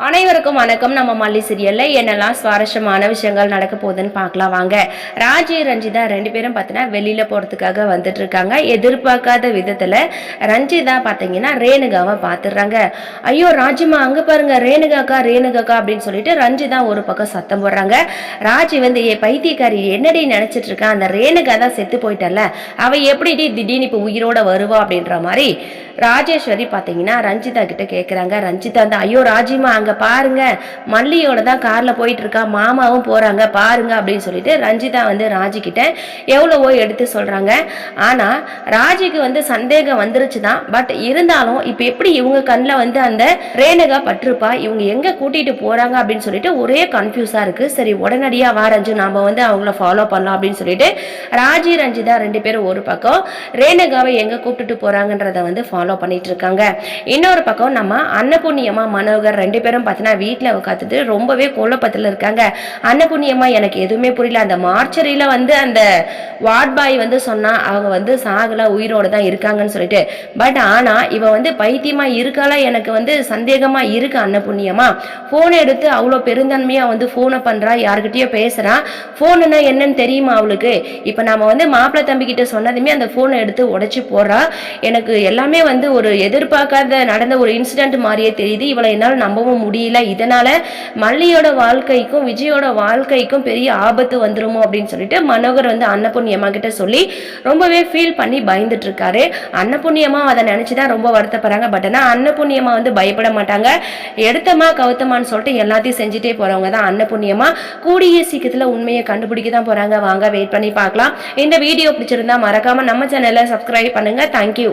அனைவருக்கும் வணக்கம். நம்ம மல்லி சீரியல்ல என்னெல்லாம் சுவாரஸ்யமான விஷயங்கள் நடக்க போகுதுன்னு பார்க்கலாம் வாங்க. ராஜி ரஞ்சிதா ரெண்டு பேரும் பார்த்தீங்கன்னா வெளியில போறதுக்காக வந்துட்டு இருக்காங்க. எதிர்பார்க்காத விதத்துல ரஞ்சிதா பார்த்தீங்கன்னா ரேணுகாவை பார்த்துடுறாங்க. ஐயோ ராஜிமா அங்க பாருங்க, ரேணுகாக்கா ரேணுகாக்கா அப்படின்னு சொல்லிட்டு ரஞ்சிதா ஒரு பக்கம் சத்தம் போடுறாங்க. ராஜி வந்து பைத்தியக்காரி என்னடி நினைச்சிட்டு இருக்கா, அந்த ரேணுகா தான் செத்து போயிட்டல, அவ எப்படி திடீர்னு இப்போ உயிரோட வருவா அப்படின்ற மாதிரி ராஜேஸ்வரி பார்த்தீங்கன்னா ரஞ்சிதா கிட்ட கேட்குறாங்க. ரஞ்சிதா வந்து ஐயோ ராஜிமா அங்கே பாருங்க, மல்லியோட தான் காரில் போயிட்டு இருக்கா, மாமாவும் போகிறாங்க பாருங்க அப்படின்னு சொல்லிட்டு ரஞ்சிதா வந்து ராஜி கிட்ட எவ்வளவோ எடுத்து சொல்கிறாங்க. ஆனால் ராஜிக்கு வந்து சந்தேகம் வந்துருச்சு தான். பட் இருந்தாலும் இப்போ எப்படி இவங்க கண்ணில் வந்து அந்த ரேணுகா பட்டிருப்பா, இவங்க எங்கே கூட்டிகிட்டு போகிறாங்க அப்படின்னு சொல்லிட்டு ஒரே கன்ஃபியூஸாக இருக்குது. சரி உடனடியாக வா ரஞ்சு, நாம் வந்து அவங்கள ஃபாலோ பண்ணலாம் அப்படின்னு சொல்லிட்டு ராஜி ரஞ்சிதா ரெண்டு பேரும் ஒரு பக்கம் ரேணுகாவை எங்கே கூப்பிட்டுட்டு போகிறாங்கன்றதை வந்து ஃபாலோ பண்ணிட்டு இருக்காங்க. இன்னொரு பக்கம் நம்ம அன்னபுண்ணியமா மனோகர் ரெண்டு பேரும் பார்த்தீங்கன்னா வீட்டில் உட்காந்துட்டு ரொம்பவே குழப்பத்தில் இருக்காங்க. அன்னபுண்ணியமா எனக்கு எதுவுமே புரியல, அந்த மார்ச்சரியில வந்து அந்த வார்ட் பாய் வந்து சொன்னா அவங்க வந்து சாகல உயிரோடு தான் இருக்காங்கன்னு சொல்லிட்டு. பட் ஆனா இவ வந்து பைத்தியமா இருக்கால, எனக்கு வந்து சந்தேகமா இருக்கு. அன்னபுண்ணியமா போனை எடுத்து அவ்வளோ பெருந்தன்மையா வந்து போனை பண்றா, யாருக்கிட்டயோ பேசுறா. போனுன்னா என்னன்னு தெரியுமா அவளுக்கு? இப்ப நாம வந்து மாப்பிள்ளை தம்பி கிட்ட சொன்னதுமே அந்த போனை எடுத்து உடைச்சு போடுறா. எனக்கு எல்லாமே வந்து ஒரு எதிர்பார்க்காத நடந்த ஒரு இன்சிடென்ட் மாதிரியே தெரியுது. இவளை என்னால் நம்பவும் முடியல. இதனால மல்லியோட வாழ்க்கைக்கும் விஜயோட வாழ்க்கைக்கும் பெரிய ஆபத்து வந்துருமோ அப்படின்னு சொல்லிட்டு மனோகர் வந்து அன்னபுண்ணியம்மா கிட்ட சொல்லி ரொம்பவே ஃபீல் பண்ணி பயந்துட்டு இருக்காரு. அன்னபுண்ணியம்மா அதை நினைச்சுதான் ரொம்ப வருத்தப்படுறாங்க. பட் ஆனால் அன்னபுண்ணியம்மா வந்து பயப்பட மாட்டாங்க. எடுத்தமா கவுத்தமான்னு சொல்லிட்டு எல்லாத்தையும் செஞ்சுட்டே போறவங்க தான் அன்னபுண்ணியம்மா. கூடிய சீக்கிரத்தில் உண்மையை கண்டுபிடிக்க தான் போறாங்க. வாங்க வெயிட் பண்ணி பார்க்கலாம். இந்த வீடியோ பிடிச்சிருந்தா மறக்காம நம்ம சேனலை சப்ஸ்கிரைப் பண்ணுங்க. தேங்க்யூ.